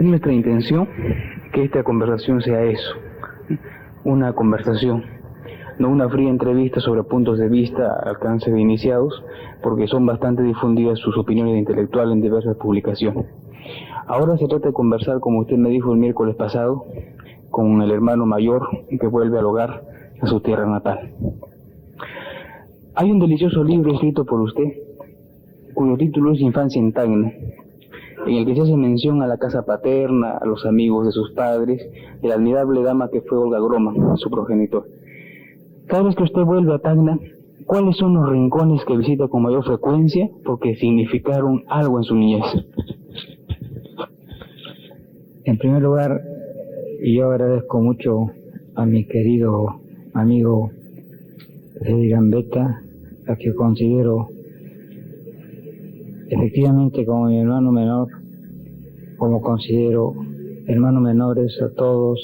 Es nuestra intención que esta conversación sea eso, una conversación, no una fría entrevista sobre puntos de vista al alcance de iniciados, porque son bastante difundidas sus opiniones de intelectual en diversas publicaciones. Ahora se trata de conversar, como usted me dijo el miércoles pasado, con el hermano mayor que vuelve al hogar, a su tierra natal. Hay un delicioso libro escrito por usted, cuyo título es Infancia en Tacna, en el que se hace mención a la casa paterna, a los amigos de sus padres, de la admirable dama que fue Olga Groma, su progenitor. Cada vez que usted vuelve a Tacna, ¿cuáles son los rincones que visita con mayor frecuencia porque significaron algo en su niñez? En primer lugar, yo agradezco mucho a mi querido amigo Freddy Gambetta, a que considero efectivamente como mi hermano menor, como considero hermanos menores a todos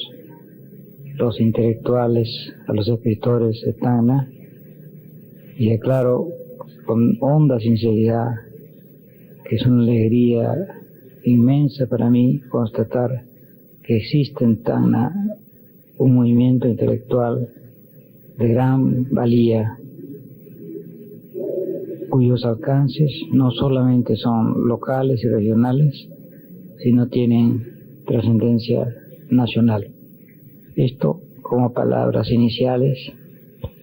los intelectuales, a los escritores de Tacna, y declaro con honda sinceridad que es una alegría inmensa para mí constatar que existe en Tacna un movimiento intelectual de gran valía, cuyos alcances no solamente son locales y regionales, sino tienen trascendencia nacional. Esto como palabras iniciales,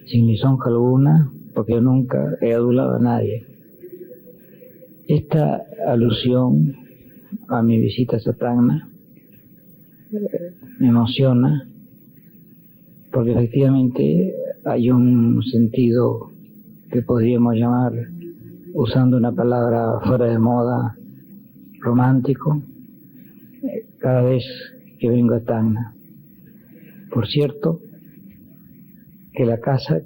sin lisonja alguna, porque yo nunca he adulado a nadie. Esta alusión a mi visita a Tacna me emociona, porque efectivamente hay un sentido que podríamos llamar, usando una palabra fuera de moda, romántico, cada vez que vengo a Tacna. Por cierto, que la casa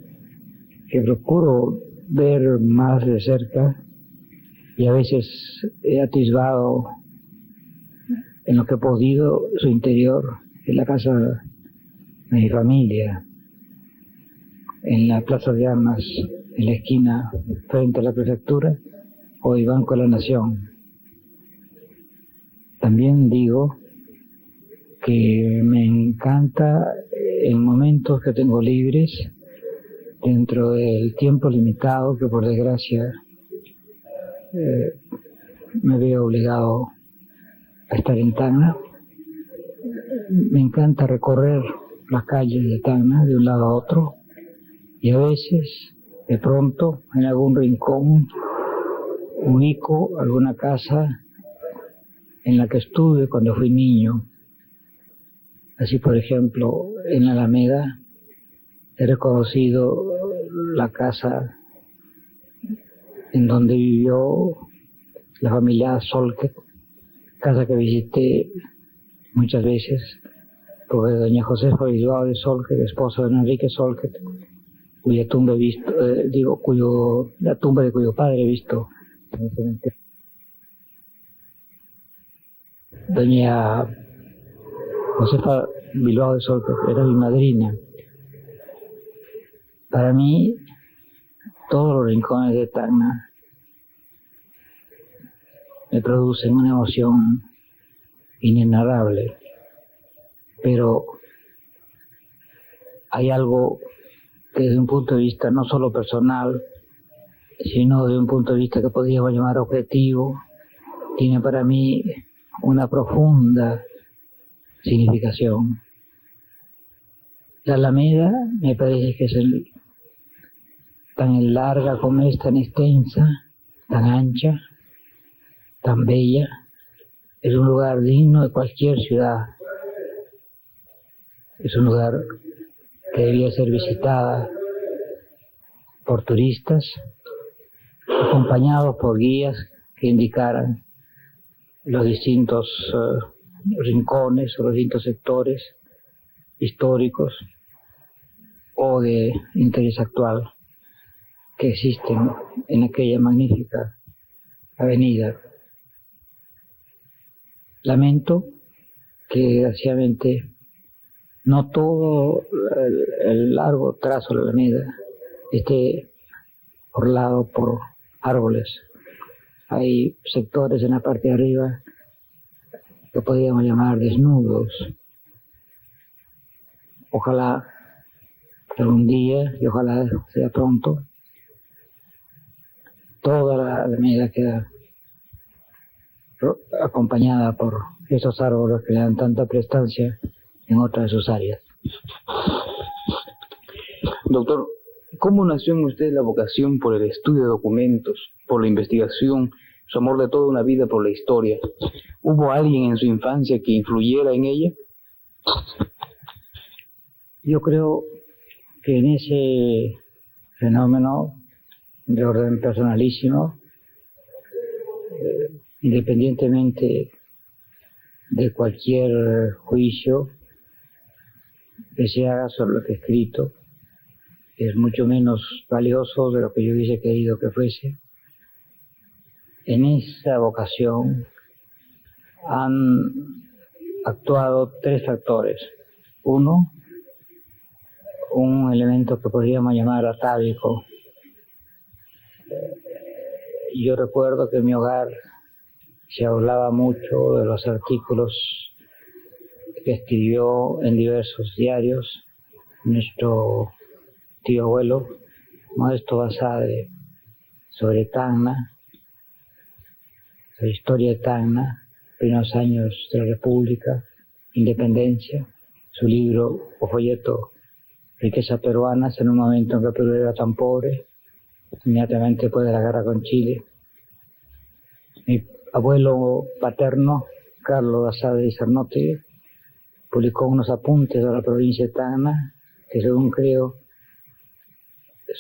que procuro ver más de cerca, y a veces he atisbado en lo que he podido su interior, es la casa de mi familia, en la Plaza de Armas, en la esquina frente a la prefectura, hoy Banco de la Nación. También digo que me encanta en momentos que tengo libres, dentro del tiempo limitado que por desgracia me veo obligado a estar en Tacna. Me encanta recorrer las calles de Tacna de un lado a otro, y a veces, de pronto, en algún rincón, ubico alguna casa en la que estuve cuando fui niño. Así, por ejemplo, en la Alameda he reconocido la casa en donde vivió la familia Solquet, casa que visité muchas veces, porque doña Josefa Bilbao de Solquet, esposa de don Enrique Solquet, cuya tumba he visto, la tumba de cuyo padre he visto en el cementerio. Doña Josefa Bilbao de Solquet era mi madrina. Para mí, todos los rincones de Tacna me producen una emoción inenarrable, pero hay algo que desde un punto de vista no solo personal, sino de un punto de vista que podríamos llamar objetivo, tiene para mí una profunda significación. La Alameda me parece que es tan larga como es, tan extensa, tan ancha, tan bella. Es un lugar digno de cualquier ciudad. Es un lugar que debía ser visitada por turistas, acompañados por guías que indicaran los distintos rincones o los distintos sectores históricos o de interés actual que existen en aquella magnífica avenida. Lamento que desgraciadamente no todo el largo trazo de la avenida esté orlado por árboles. Hay sectores en la parte de arriba que podríamos llamar desnudos. Ojalá algún día, y ojalá sea pronto, toda la medida queda acompañada por esos árboles que le dan tanta prestancia en otras de sus áreas. Doctor, ¿cómo nació en usted la vocación por el estudio de documentos, por la investigación, su amor de toda una vida por la historia? ¿Hubo alguien en su infancia que influyera en ella? Yo creo que en ese fenómeno de orden personalísimo, independientemente de cualquier juicio que se haga sobre lo que he escrito, es mucho menos valioso de lo que yo hubiese querido que fuese. En esa vocación han actuado tres factores. Uno, un elemento que podríamos llamar atávico. Yo recuerdo que en mi hogar se hablaba mucho de los artículos que escribió en diversos diarios nuestro tío abuelo, Modesto Basade, sobre Tacna, la historia de Tacna, primeros años de la República, independencia, su libro o folleto Riquezas Peruanas, en un momento en que Perú era tan pobre, inmediatamente después de la guerra con Chile. Mi abuelo paterno, Carlos Basade y Sarnote, publicó unos apuntes de la provincia de Tacna, que según creo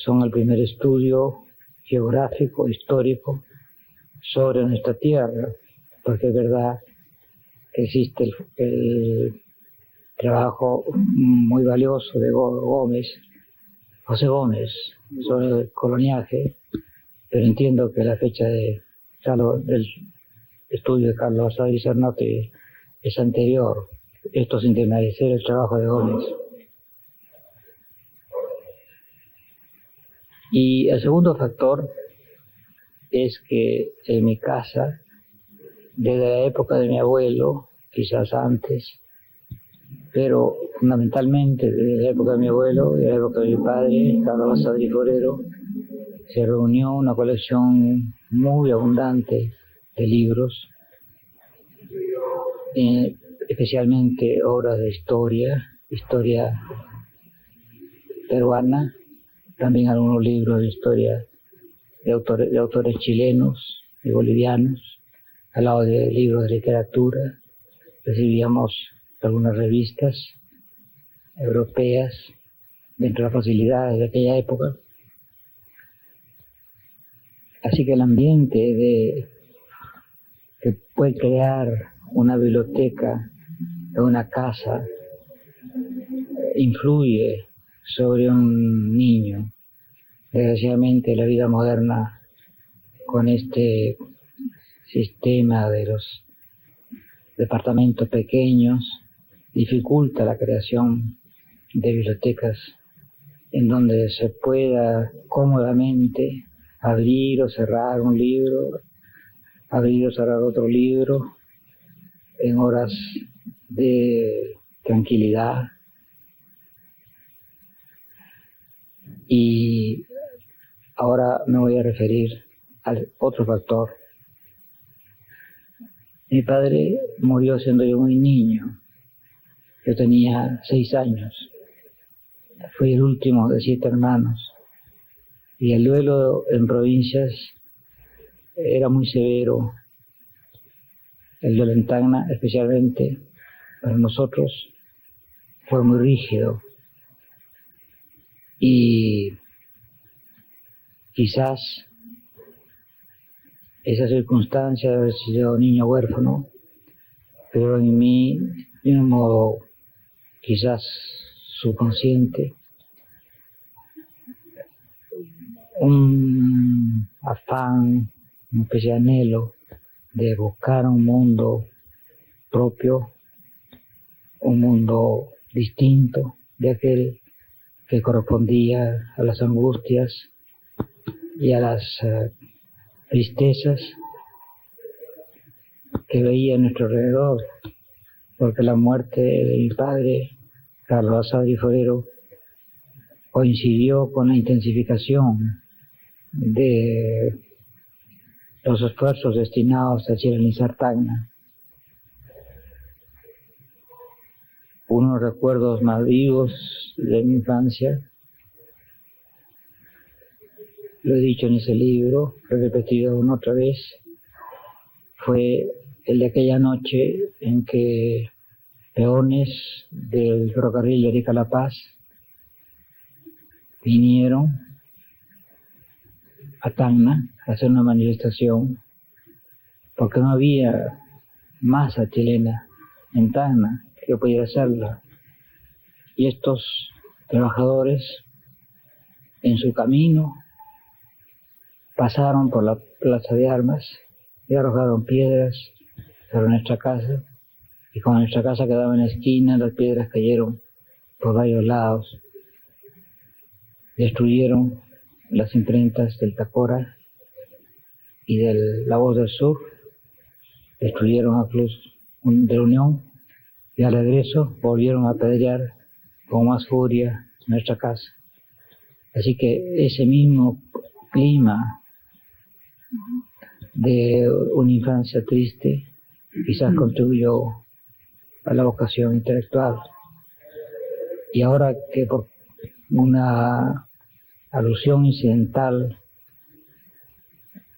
son el primer estudio geográfico, histórico, sobre nuestra tierra, porque es verdad que existe el trabajo muy valioso de José Gómez, sobre el coloniaje, pero entiendo que la fecha del estudio de Carlos Basade y Sarnote es anterior, esto sin desmerecer el trabajo de Gómez. Y el segundo factor es que en mi casa, desde la época de mi abuelo, quizás antes, pero fundamentalmente desde la época de mi abuelo y la época de mi padre, Carlos Basade y Forero, se reunió una colección muy abundante de libros, especialmente obras de historia peruana, también algunos libros de historia de autores chilenos y bolivianos, al lado de libros de literatura. Recibíamos algunas revistas europeas dentro de las facilidades de aquella época. Así que el ambiente que puede crear una biblioteca en una casa influye sobre un niño. Desgraciadamente la vida moderna, con este sistema de los departamentos pequeños, dificulta la creación de bibliotecas en donde se pueda cómodamente abrir o cerrar un libro, abrir o cerrar otro libro en horas de tranquilidad. Y ahora me voy a referir al otro factor. Mi padre murió siendo yo muy niño. Yo tenía 6 años. Fui el último de 7 hermanos. Y el duelo en provincias era muy severo. El duelo en Tacna, especialmente para nosotros, fue muy rígido. Y quizás esa circunstancia de haber sido niño huérfano, pero en mí, de un modo quizás subconsciente, un afán, una especie de anhelo de buscar un mundo propio, un mundo distinto de aquel que correspondía a las angustias y a las tristezas que veía a nuestro alrededor, porque la muerte de mi padre, Carlos Asadi Forero, coincidió con la intensificación de los esfuerzos destinados a chilenizar Tacna. Unos recuerdos más vivos de mi infancia, lo he dicho en ese libro, lo he repetido una otra vez, fue el de aquella noche en que peones del ferrocarril de Arica a La Paz vinieron a Tacna a hacer una manifestación porque no había masa chilena en Tacna que pudiera hacerla. Y estos trabajadores en su camino pasaron por la plaza de armas y arrojaron piedras sobre nuestra casa, y cuando nuestra casa quedaba en la esquina, las piedras cayeron por varios lados, destruyeron las imprentas del Tacora y de La Voz del Sur, destruyeron a Cruz de la Unión, y al regreso volvieron a apedrear con más furia nuestra casa. Así que ese mismo clima de una infancia triste quizás contribuyó a la vocación intelectual. Y ahora que por una alusión incidental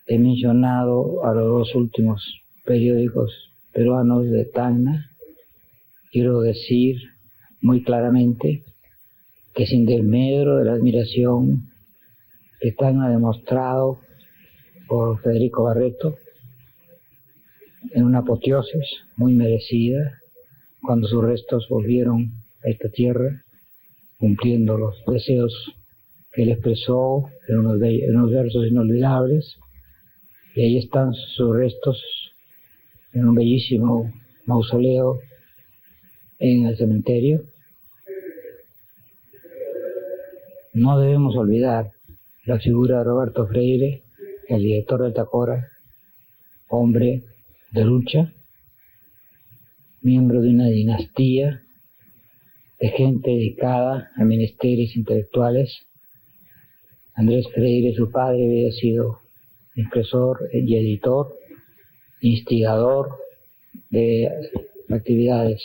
he mencionado a los dos últimos periódicos peruanos de Tacna, quiero decir muy claramente que sin desmedro de la admiración que Tacna ha demostrado por Federico Barreto, en una apoteosis muy merecida, cuando sus restos volvieron a esta tierra, cumpliendo los deseos que él expresó en unos versos inolvidables, y ahí están sus restos en un bellísimo mausoleo en el cementerio. No debemos olvidar la figura de Roberto Freire, el director del Tacora, hombre de lucha, miembro de una dinastía de gente dedicada a menesteres intelectuales. Andrés Freire, su padre, había sido impresor y editor, instigador de actividades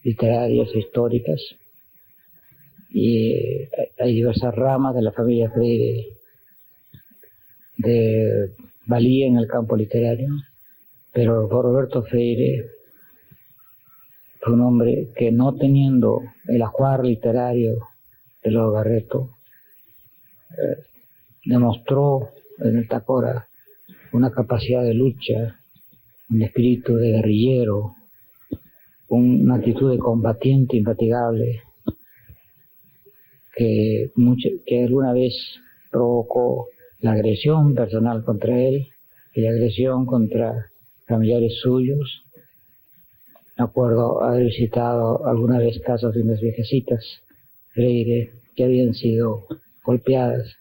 literarias e históricas, y hay diversas ramas de la familia Freire de valía en el campo literario, pero Roberto Freire fue un hombre que, no teniendo el ajuar literario de los Barreto, demostró en el Tacora una capacidad de lucha, un espíritu de guerrillero, una actitud de combatiente infatigable que alguna vez provocó la agresión personal contra él y la agresión contra familiares suyos. Me acuerdo haber visitado alguna vez casas de unas viejecitas Freire que habían sido golpeadas.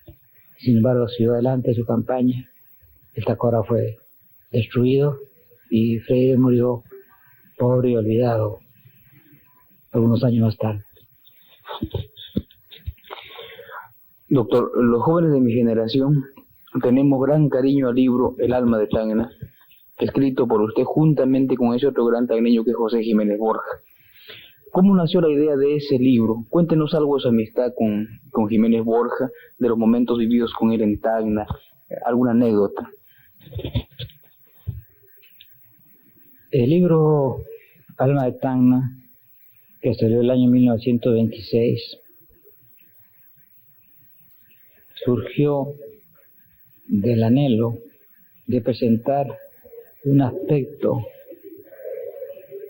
Sin embargo, siguió adelante su campaña. El Tacora fue destruido y Freire murió pobre y olvidado algunos años más tarde. Doctor, los jóvenes de mi generación tenemos gran cariño al libro El alma de Tacna, escrito por usted juntamente con ese otro gran tacneño que es José Jiménez Borja. ¿Cómo nació la idea de ese libro? Cuéntenos algo de su amistad con Jiménez Borja, de los momentos vividos con él en Tacna, alguna anécdota. El libro Alma de Tacna, que salió el año 1926, surgió del anhelo de presentar un aspecto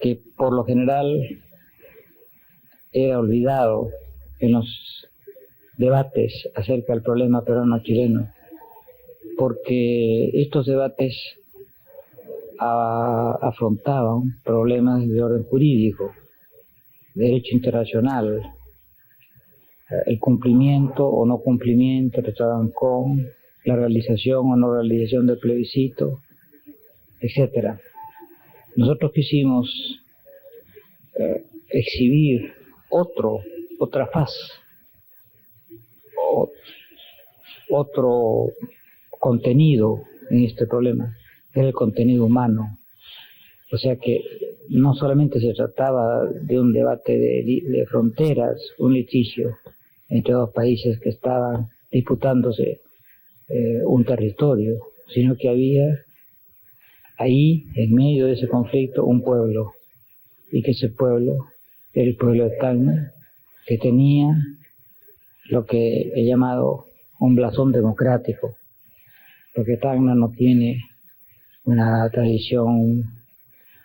que por lo general era olvidado en los debates acerca del problema peruano-chileno, porque estos debates afrontaban problemas de orden jurídico, derecho internacional, el cumplimiento o no cumplimiento, trataban con la realización o no realización del plebiscito, etc. Nosotros quisimos exhibir otra faz, otro contenido en este problema, que era el contenido humano. O sea que no solamente se trataba de un debate de fronteras, un litigio entre dos países que estaban disputándose un territorio, sino que había ahí, en medio de ese conflicto, un pueblo, y que ese pueblo era el pueblo de Tacna, que tenía lo que he llamado un blasón democrático, porque Tacna no tiene una tradición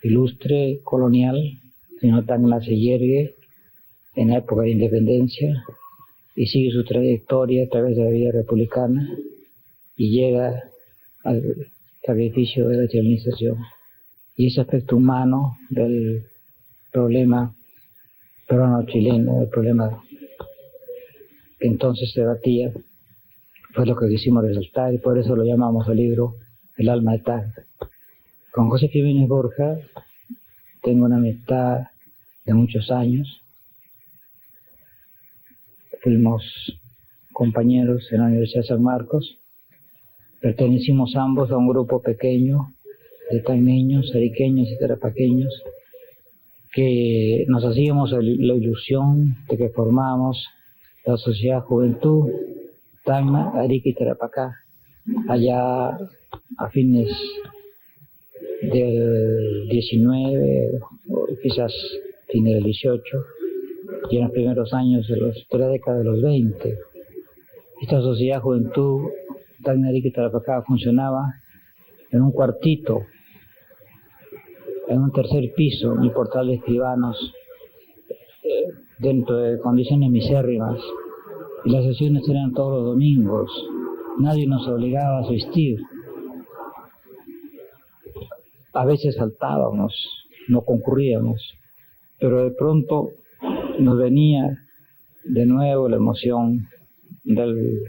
ilustre colonial, sino Tacna se yergue en la época de independencia y sigue su trayectoria a través de la vida republicana y llega al sacrificio de la chilenización. Y ese aspecto humano del problema peruano-chileno, el problema que entonces se debatía, fue lo que quisimos resaltar y por eso lo llamamos el libro El alma de Tacna. Con José Jiménez Borja tengo una amistad de muchos años. Fuimos compañeros en la Universidad de San Marcos. Pertenecimos ambos a un grupo pequeño de tacneños, ariqueños y tarapaqueños que nos hacíamos la ilusión de que formábamos la Sociedad Juventud Tacna, Arica y Tarapacá, allá a fines del 19, o quizás fines del 18, y en los primeros años de la década de los 20. Esta Sociedad Juventud Tacna, Arica y Tarapacá funcionaba en un cuartito, en un tercer piso, en el portal de escribanos, dentro de condiciones misérrimas, y las sesiones eran todos los domingos. Nadie nos obligaba a asistir. A veces faltábamos, no concurríamos, pero de pronto nos venía de nuevo la emoción del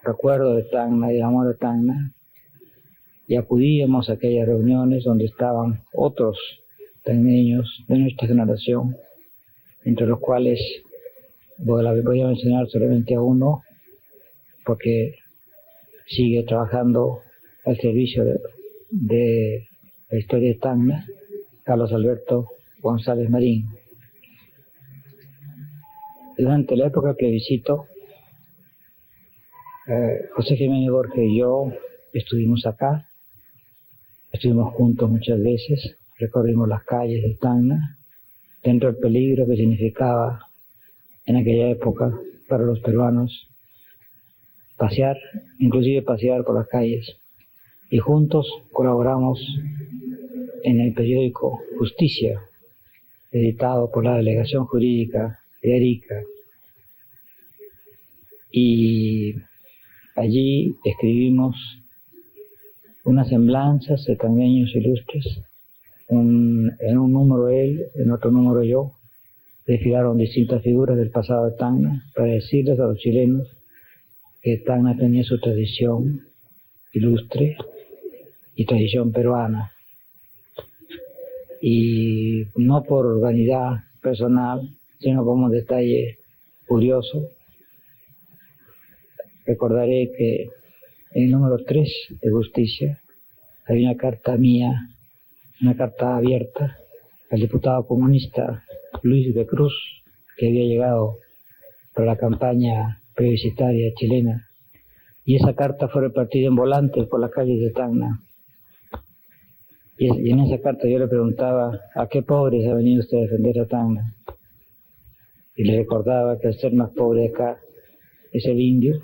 recuerdo de Tacna y el amor de Tacna, y acudíamos a aquellas reuniones donde estaban otros tacneños de nuestra generación, entre los cuales voy a mencionar solamente a uno, porque sigue trabajando al servicio de la historia de Tacna, Carlos Alberto González Marín. Durante la época del plebiscito, José Jiménez Borja y yo estuvimos acá, estuvimos juntos muchas veces, recorrimos las calles de Tacna, dentro del peligro que significaba en aquella época para los peruanos pasear, inclusive pasear por las calles, y juntos colaboramos en el periódico Justicia, editado por la Delegación Jurídica de Arica, y allí escribimos unas semblanzas de tacneños ilustres, en un número él, en otro número yo, desfilaron distintas figuras del pasado de Tacna para decirles a los chilenos que Tacna tenía su tradición ilustre y tradición peruana. Y no por vanidad personal, sino como un detalle curioso, recordaré que en el número 3 de Justicia hay una carta mía, una carta abierta al diputado comunista Luis de Cruz, que había llegado para la campaña plebiscitaria chilena, y esa carta fue repartida en volantes por las calles de Tacna. Y en esa carta yo le preguntaba a qué pobres ha venido usted a defender a Tacna, y le recordaba que el ser más pobre acá es el indio,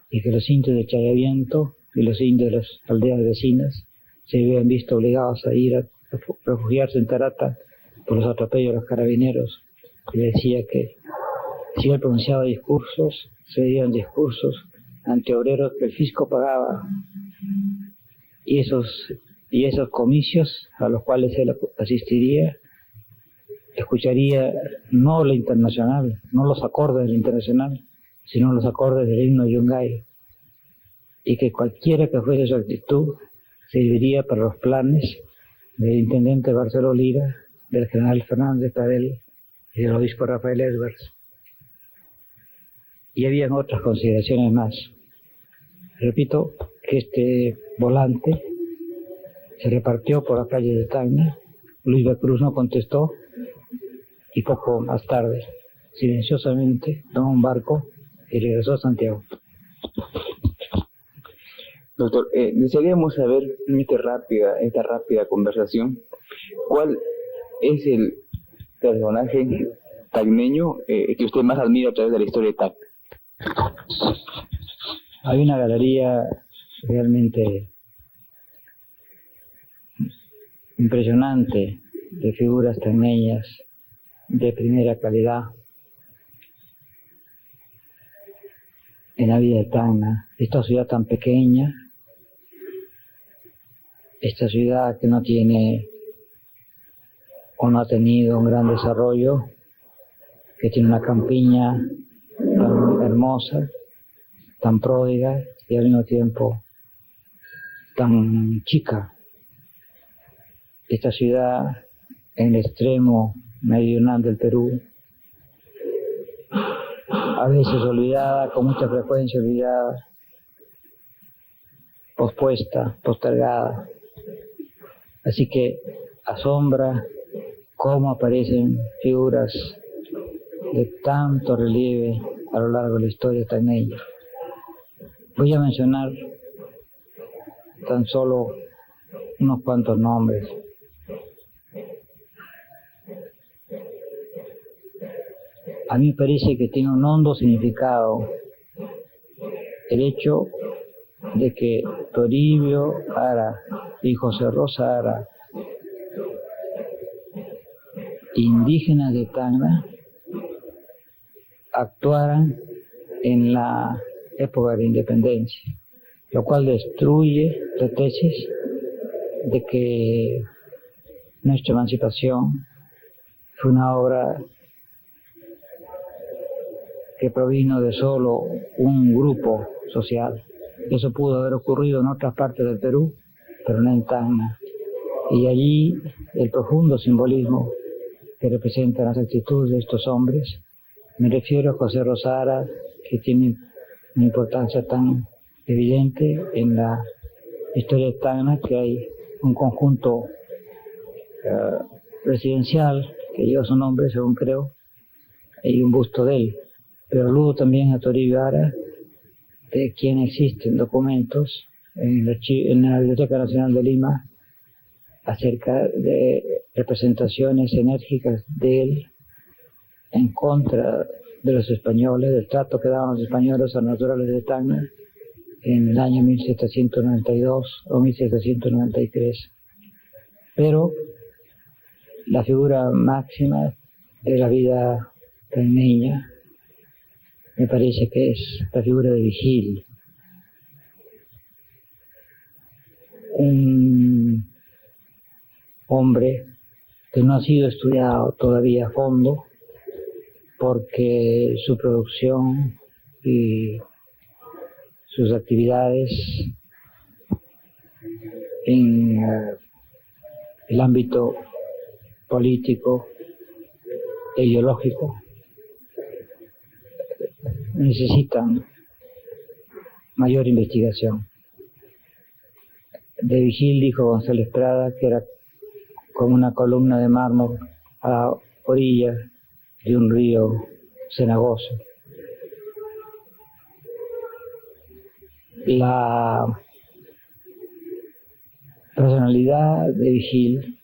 y que los indios de Chayaviento y los indios de las aldeas vecinas se habían visto obligados a ir a refugiarse en Tarata por los atropellos de los carabineros. Y le decía que si él pronunciaba discursos, se dieron discursos ante obreros que el fisco pagaba, y esos comicios a los cuales él asistiría, escucharía no la internacional, no los acordes de la internacional, sino los acordes del himno Yungay, y que cualquiera que fuese su actitud serviría para los planes del intendente Barceló Lira, del general Fernández Pradel y del obispo Rafael Edwards. Y habían otras consideraciones más. Repito que este volante se repartió por la calle de Tacna. Luis de Cruz no contestó y poco más tarde, silenciosamente, tomó un barco y regresó a Santiago. Doctor, desearíamos saber en esta rápida conversación, ¿cuál es el personaje tacneño que usted más admira a través de la historia de Tacna? Hay una galería realmente impresionante de figuras tacneñas de primera calidad en la vida de Tacna, esta ciudad tan pequeña, esta ciudad que no tiene o no ha tenido un gran desarrollo, que tiene una campiña tan hermosa, tan pródiga y al mismo tiempo tan chica. Esta ciudad en el extremo meridional del Perú, a veces olvidada, con mucha frecuencia olvidada, pospuesta, postergada. Así que asombra cómo aparecen figuras de tanto relieve a lo largo de la historia tacneña. Voy a mencionar tan solo unos cuantos nombres. A mí me parece que tiene un hondo significado el hecho de que Toribio Ara y José Rosa Ara, indígenas de Tacna, actuaran en la época de la independencia, lo cual destruye la tesis de que nuestra emancipación fue una obra que provino de solo un grupo social. Eso pudo haber ocurrido en otras partes del Perú, pero no en Tacna. Y allí el profundo simbolismo que representan las actitudes de estos hombres. Me refiero a José Rosa Ara, que tiene una importancia tan evidente en la historia de Tacna, que hay un conjunto residencial que lleva su nombre, según creo, y un busto de él. Pero aludo también a Toribio Ara, de quien existen documentos en la Biblioteca Nacional de Lima acerca de representaciones enérgicas de él en contra de los españoles, del trato que daban los españoles a los naturales de Tacna en el año 1792 o 1793. Pero la figura máxima de la vida tacneña me parece que es la figura de Vigil, un hombre que no ha sido estudiado todavía a fondo, porque su producción y sus actividades en el ámbito político e ideológico necesitan mayor investigación. De Vigil dijo González Prada que era como una columna de mármol a la orilla de un río cenagoso. La personalidad de Vigil,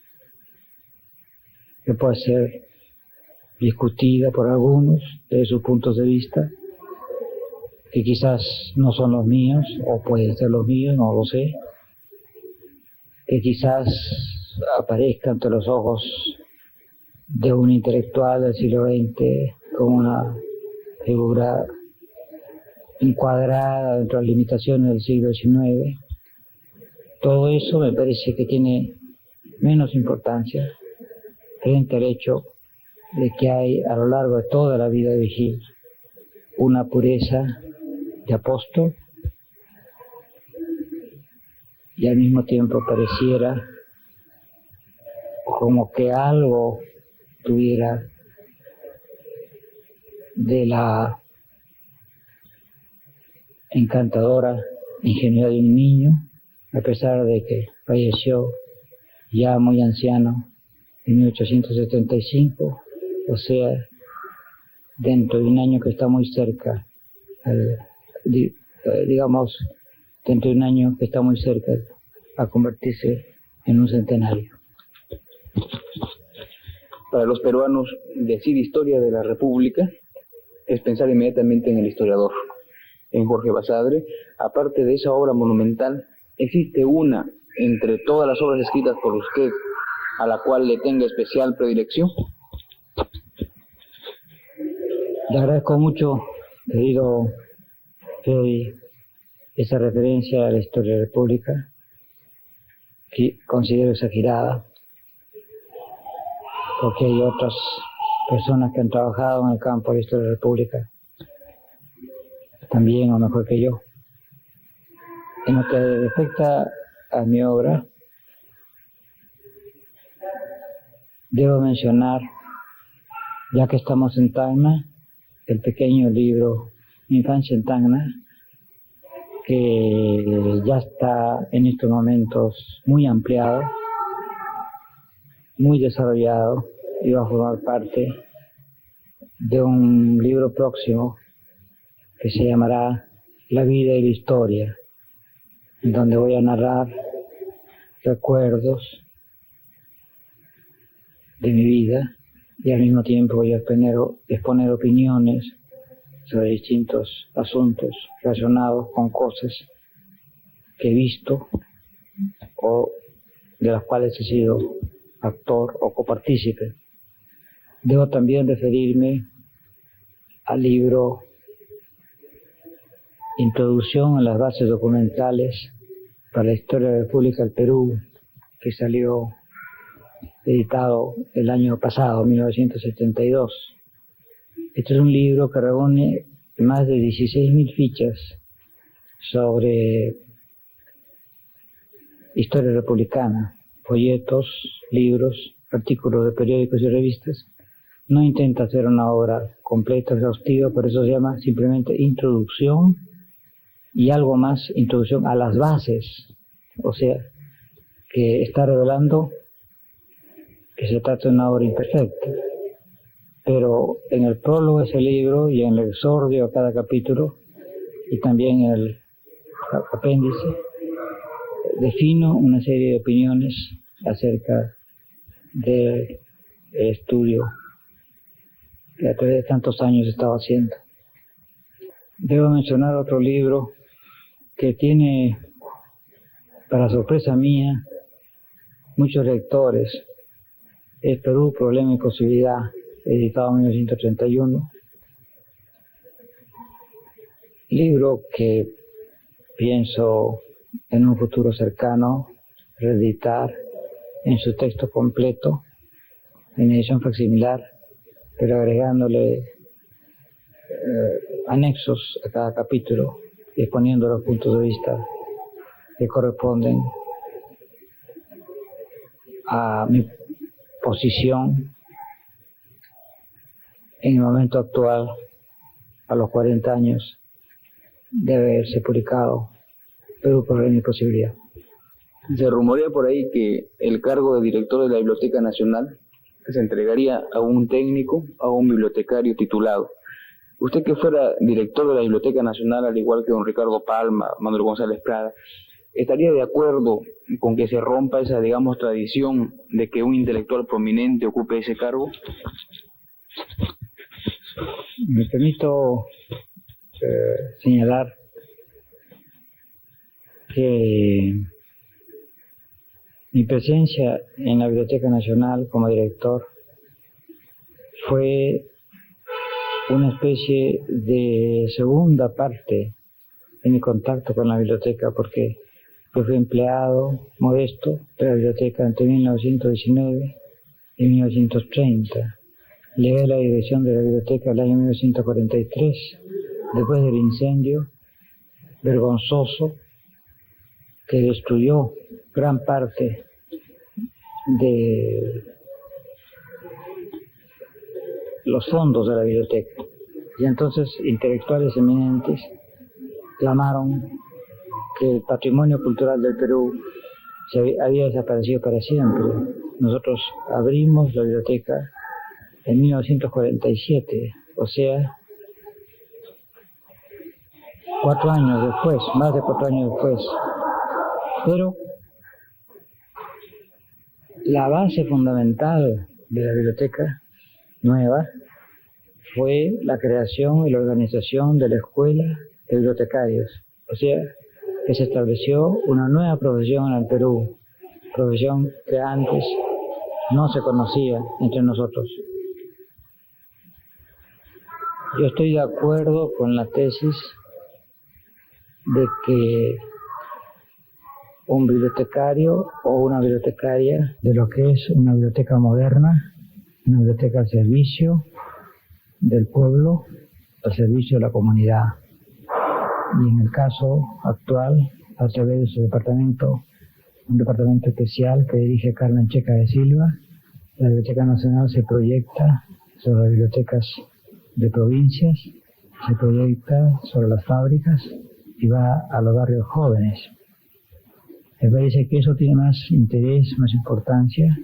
que puede ser discutida por algunos desde sus puntos de vista, que quizás no son los míos, o pueden ser los míos, no lo sé, que quizás aparezca ante los ojos de un intelectual del siglo XX como una figura encuadrada dentro de las limitaciones del siglo XIX. Todo eso me parece que tiene menos importancia frente al hecho de que hay a lo largo de toda la vida de Vigil una pureza de apóstol y al mismo tiempo pareciera como que algo tuviera de la encantadora ingenuidad de un niño, a pesar de que falleció ya muy anciano en 1875, o sea, dentro de un año que está muy cerca, digamos, dentro de un año que está muy cerca a convertirse en un centenario. Para los peruanos, decir historia de la República es pensar inmediatamente en el historiador, en Jorge Basadre. Aparte de esa obra monumental, ¿existe una entre todas las obras escritas por usted a la cual le tenga especial predilección? Le agradezco mucho, querido Freddy, esa referencia a la historia de la República, que considero exagerada, porque hay otras personas que han trabajado en el campo de la historia de la República, también o mejor que yo. En lo que respecta a mi obra, debo mencionar, ya que estamos en Tacna, el pequeño libro Mi infancia en Tacna, que ya está en estos momentos muy ampliado, muy desarrollado, y va a formar parte de un libro próximo que se llamará La vida y la historia, en donde voy a narrar recuerdos de mi vida y al mismo tiempo voy a exponer opiniones sobre distintos asuntos relacionados con cosas que he visto o de las cuales he sido actor o copartícipe. Debo también referirme al libro Introducción a las bases documentales para la historia de la República del Perú, que salió editado el año pasado, 1972. Este es un libro que reúne más de 16.000 fichas sobre historia republicana, folletos, libros, artículos de periódicos y revistas. No intenta hacer una obra completa, exhaustiva, por eso se llama simplemente Introducción y algo más, Introducción a las bases, o sea, que está revelando que se trata de una obra imperfecta. Pero en el prólogo de ese libro y en el exordio a cada capítulo y también en el apéndice, defino una serie de opiniones acerca del estudio que a través de tantos años he estado haciendo. Debo mencionar otro libro que tiene, para sorpresa mía, muchos lectores. Es Perú, Problema y Posibilidad, editado en 1931. Libro que pienso en un futuro cercano reeditar en su texto completo, en edición facsimilar, pero agregándole anexos a cada capítulo y exponiendo los puntos de vista que corresponden a mi posición en el momento actual, a los 40 años, debe haberse publicado Perú, Problema y Posibilidad. Se rumorea por ahí que el cargo de director de la Biblioteca Nacional se entregaría a un técnico, a un bibliotecario titulado. Usted, que fuera director de la Biblioteca Nacional, al igual que don Ricardo Palma, Manuel González Prada, ¿estaría de acuerdo con que se rompa esa, digamos, tradición de que un intelectual prominente ocupe ese cargo? Me permito señalar que mi presencia en la Biblioteca Nacional como director fue una especie de segunda parte de mi contacto con la biblioteca, porque yo fui empleado modesto de la biblioteca entre 1919 y 1930. Llegué a la dirección de la biblioteca el año 1943, después del incendio vergonzoso que destruyó gran parte de los fondos de la biblioteca. Y entonces intelectuales eminentes clamaron que el patrimonio cultural del Perú había desaparecido para siempre. Nosotros abrimos la biblioteca en 1947, o sea, 4 años después, más de 4 años después. Pero la base fundamental de la biblioteca nueva fue la creación y la organización de la Escuela de Bibliotecarios, o sea, que se estableció una nueva profesión en el Perú, profesión que antes no se conocía entre nosotros. Yo estoy de acuerdo con la tesis de que un bibliotecario o una bibliotecaria de lo que es una biblioteca moderna, una biblioteca al servicio del pueblo, al servicio de la comunidad. Y en el caso actual, a través de su departamento, un departamento especial que dirige Carmen Checa de Silva, la Biblioteca Nacional se proyecta sobre las bibliotecas de provincias, se proyecta sobre las fábricas y va a los barrios jóvenes. Me parece que eso tiene más interés, más importancia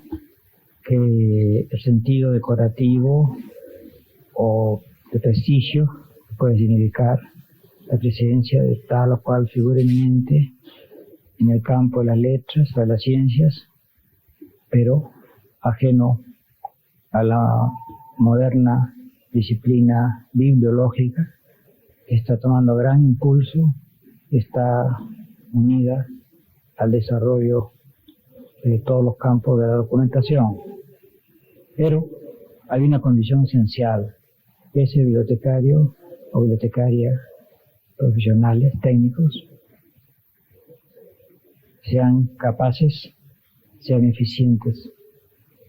que el sentido decorativo o de prestigio que puede significar la presidencia de tal o cual figura eminente en el campo de las letras, de las ciencias, pero ajeno a la moderna disciplina bibliológica que está tomando gran impulso, está unida al desarrollo de todos los campos de la documentación. Pero hay una condición esencial, que ese bibliotecario o bibliotecaria profesionales, técnicos, sean capaces, sean eficientes,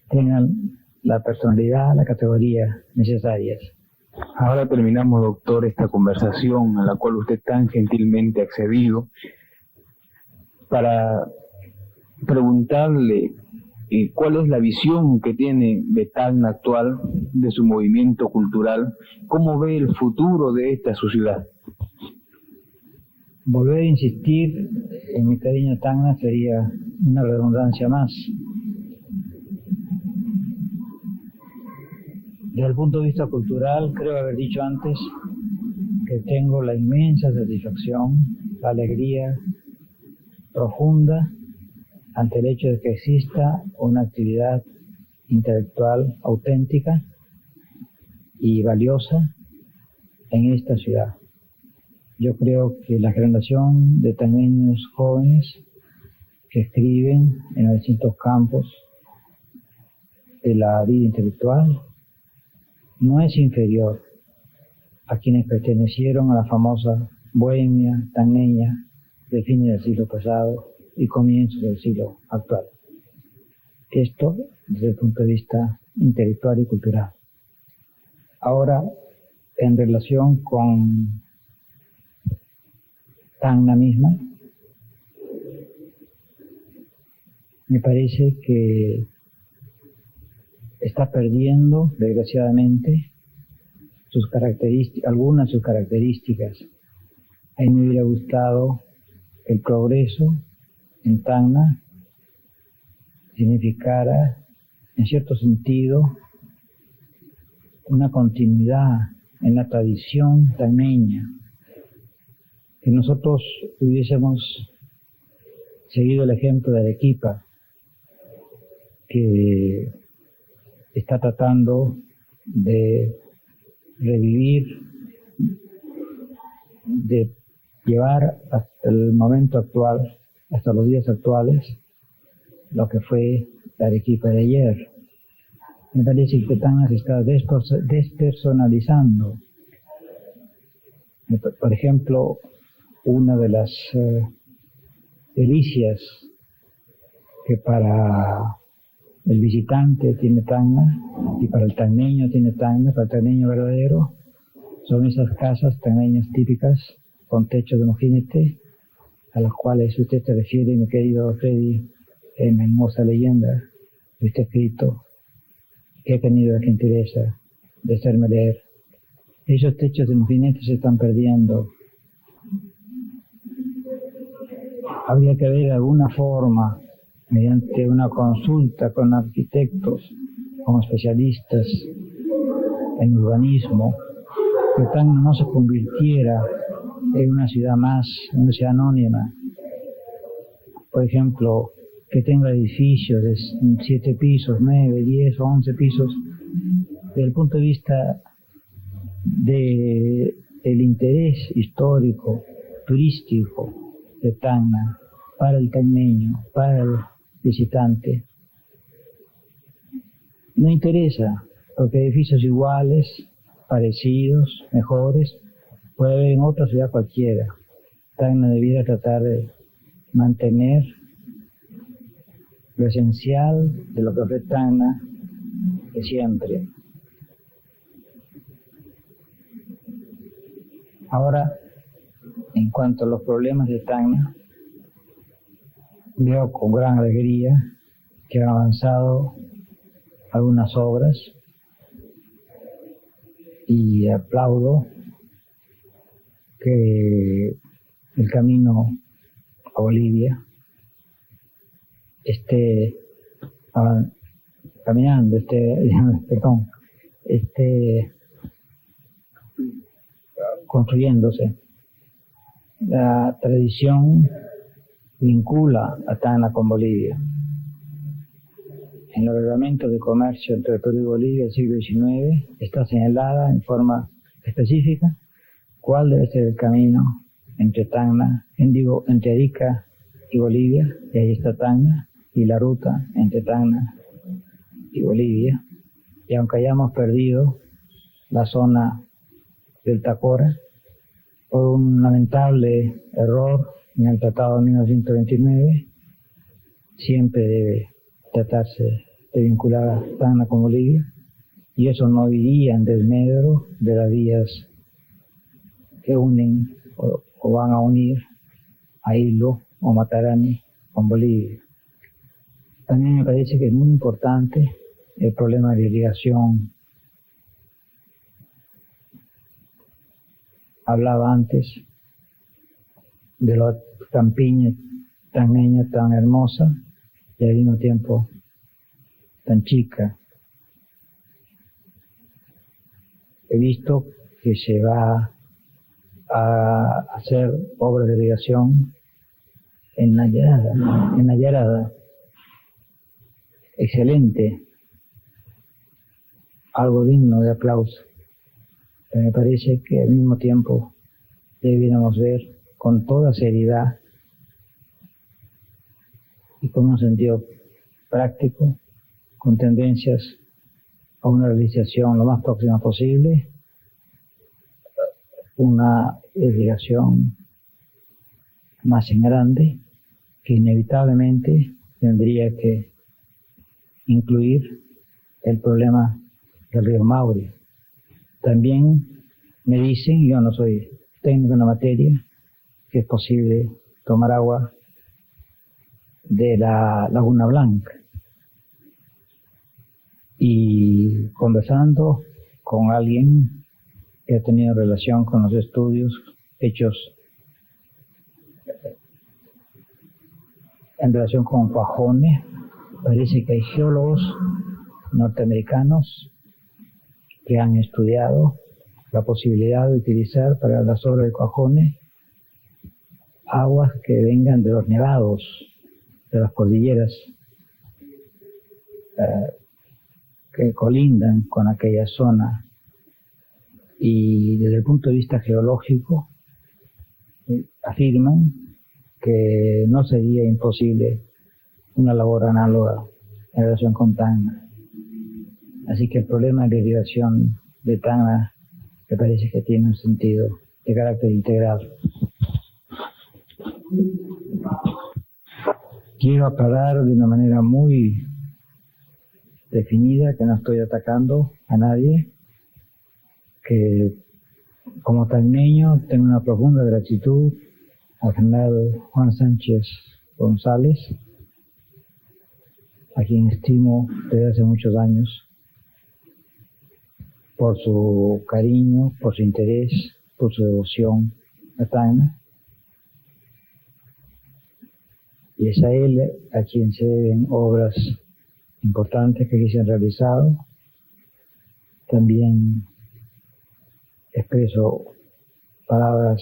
tengan la personalidad, la categoría necesarias. Ahora terminamos, doctor, esta conversación a la cual usted tan gentilmente ha accedido para preguntarle cuál es la visión que tiene de Tacna actual, de su movimiento cultural, cómo ve el futuro de esta sociedad. Volver a insistir en mi cariño a Tacna sería una redundancia más. Desde el punto de vista cultural, creo haber dicho antes que tengo la inmensa satisfacción, la alegría profunda ante el hecho de que exista una actividad intelectual auténtica y valiosa en esta ciudad. Yo creo que la generación de tacneños jóvenes que escriben en los distintos campos de la vida intelectual no es inferior a quienes pertenecieron a la famosa bohemia tacneña de fines del siglo pasado y comienzos del siglo actual. Esto desde el punto de vista intelectual y cultural. Ahora, en relación con Tacna misma, me parece que está perdiendo, desgraciadamente, algunas de sus características. A mí me hubiera gustado que el progreso en Tacna significara, en cierto sentido, una continuidad en la tradición tacneña, que nosotros hubiésemos seguido el ejemplo de Arequipa, que está tratando de revivir, de llevar hasta el momento actual, hasta los días actuales, lo que fue la Arequipa de ayer. Me parece que Tacna se está despersonalizando. Por ejemplo, una de las delicias que para el visitante tiene Tacna y para el tacneño tiene Tacna, para el tacneño verdadero, son esas casas tacneñas típicas con techo de mojinete, a las cuales usted se refiere, mi querido Freddy, en la hermosa leyenda que usted ha escrito, que he tenido la gentileza de hacerme leer. Esos techos de mojinetes se están perdiendo. Habría que ver alguna forma, mediante una consulta con arquitectos, con especialistas en urbanismo, que Tacna no se convirtiera en una ciudad más, una ciudad anónima. Por ejemplo, que tenga edificios de 7 pisos, 9, 10 o 11 pisos, desde el punto de vista del interés histórico, turístico de Tacna, para el tacneño, para el visitante. No interesa, porque edificios iguales, parecidos, mejores, puede haber en otra ciudad cualquiera. Tacna debiera tratar de mantener lo esencial de lo que ofrece Tacna de siempre. Ahora, en cuanto a los problemas de Tacna, veo con gran alegría que han avanzado algunas obras y aplaudo que el camino a Bolivia esté caminando, esté construyéndose. La tradición vincula a Tacna con Bolivia. En los reglamentos de comercio entre Perú y Bolivia del siglo XIX está señalada en forma específica cuál debe ser el camino entre Tacna, entre Arica y Bolivia, y ahí está Tacna, y la ruta entre Tacna y Bolivia. Y aunque hayamos perdido la zona del Tacora por un lamentable error en el Tratado de 1929, siempre debe tratarse de vincular a Tacna con Bolivia, y eso no iría en desmedro de las vías que unen o van a unir a Hilo o Matarani con Bolivia. También me parece que es muy importante el problema de irrigación. Hablaba antes de la campiña tacneña tan hermosa y al mismo tiempo tan chica. He visto que se va a hacer obras de irrigación en Nayarada. Excelente, algo digno de aplauso. Pero me parece que al mismo tiempo debiéramos ver con toda seriedad y con un sentido práctico, con tendencias a una realización lo más próxima posible, una irrigación más en grande, que inevitablemente tendría que incluir el problema del río Maule. También me dicen, yo no soy técnico en la materia, que es posible tomar agua de la Laguna Blanca. Y conversando con alguien que ha tenido relación con los estudios hechos en relación con Cuajone, parece que hay geólogos norteamericanos que han estudiado la posibilidad de utilizar para las obras de Cuajone aguas que vengan de los nevados, de las cordilleras que colindan con aquella zona, y desde el punto de vista geológico afirman que no sería imposible una labor análoga en relación con Tacna. Así que el problema de irrigación de Tacna me parece que tiene un sentido de carácter integral. Quiero aclarar de una manera muy definida que no estoy atacando a nadie, que como tacneño tengo una profunda gratitud al general Juan Sánchez González, a quien estimo desde hace muchos años por su cariño, por su interés, por su devoción a Tacna. Y es a él a quien se deben obras importantes que aquí se han realizado. También expreso palabras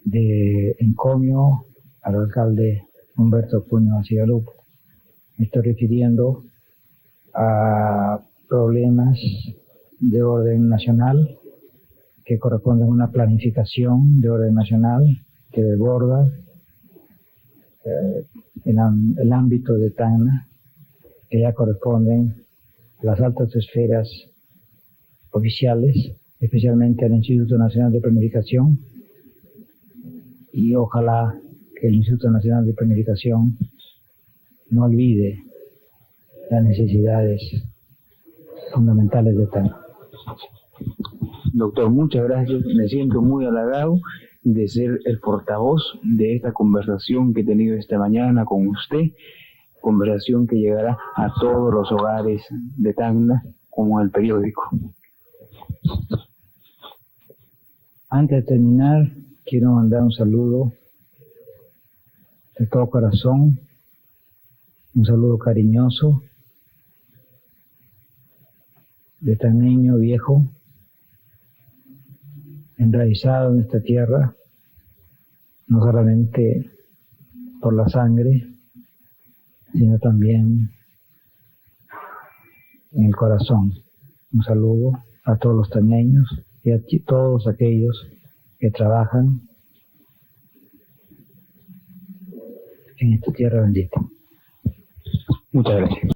de encomio al alcalde Humberto Acuña Cigalupo. Me estoy refiriendo a problemas de orden nacional que corresponden a una planificación de orden nacional que desborda el ámbito de Tacna, que ya corresponden a las altas esferas oficiales, especialmente al Instituto Nacional de Planificación, y ojalá que el Instituto Nacional de Planificación no olvide las necesidades fundamentales de Tacna. Doctor, muchas gracias. Me siento muy halagado de ser el portavoz de esta conversación que he tenido esta mañana con usted, conversación que llegará a todos los hogares de Tacna, como el periódico. Antes de terminar, quiero mandar un saludo de todo corazón, un saludo cariñoso de tacneño viejo, enraizado en esta tierra, no solamente por la sangre, sino también en el corazón. Un saludo a todos los tacneños y a todos aquellos que trabajan en esta tierra bendita. Muchas gracias.